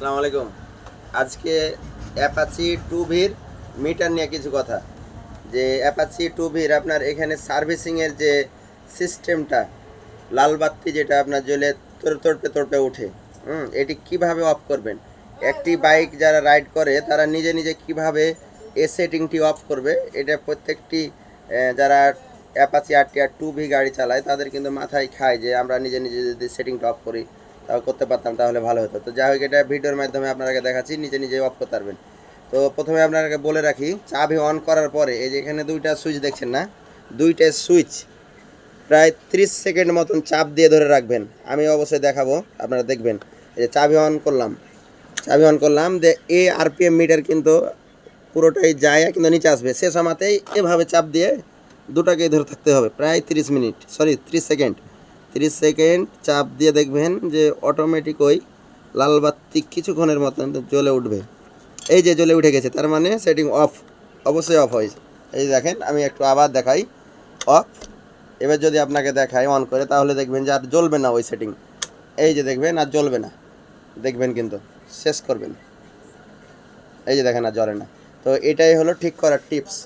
আসসালামু আলাইকুম। আজকে অ্যাপাচি টুভির মিটার নিয়ে কিছু কথা। যে অ্যাপাচি টুভির আপনার এখানে সার্ভিসিংয়ের যে সিস্টেমটা, লাল বাতি যেটা আপনার জ্বলে তড়পে তড়পে ওঠে, এটি কিভাবে অফ করবেন। একটি বাইক যারা রাইড করে তারা নিজে নিজে কিভাবে এ সেটিংটি অফ করবে, এটা প্রত্যেকটি যারা অ্যাপাচি আর টুভি গাড়ি চালায় তাদের কিন্তু মাথায় খায় যে আমরা নিজে নিজে যদি সেটিংটা অফ করি তাও করতে পারতাম, তাহলে ভালো হতো। তো যাই হোক, এটা ভিডিওর মাধ্যমে আপনাকে দেখাচ্ছি, নিজে নিজে অফ করতে পারবেন। তো প্রথমে আপনাকে বলে রাখি, চাবি অন করার পরে এই যে এখানে দুইটা সুইচ দেখছেন না, দুইটা সুইচ প্রায় 30 সেকেন্ড মতন চাপ দিয়ে ধরে রাখবেন। আমি অবশ্যই দেখাবো, আপনারা দেখবেন। এই যে চাবি অন করলাম যে এ আরপিএম মিটার কিন্তু পুরোটাই যায় কিন্তু নিচে আসবে, সে সময়তেই এভাবে চাপ দিয়ে দুটাকেই ধরে থাকতে হবে প্রায় 30 সেকেন্ড। 30 সেকেন্ড চাপ দিয়ে দেখবেন যে অটোমেটিক ওই লাল বাতি কিছুক্ষণের মতন জ্বলে উঠবে। এই যে জ্বলে উঠে গেছে, তার মানে সেটিং অফ, অবশ্যই অফ হয়েছে। এই দেখেন, আমি একটু আবার দেখাই, অফ। এবার যদি আপনাকে দেখাই অন করে, তাহলে দেখবেন যে আর জ্বলবে না ওই সেটিং। এই যে দেখবেন আর জ্বলবে না, দেখবেন কিন্তু শেষ করবেন। এই যে দেখেন আর জ্বলে না। তো এটাই হলো ঠিক করার টিপস।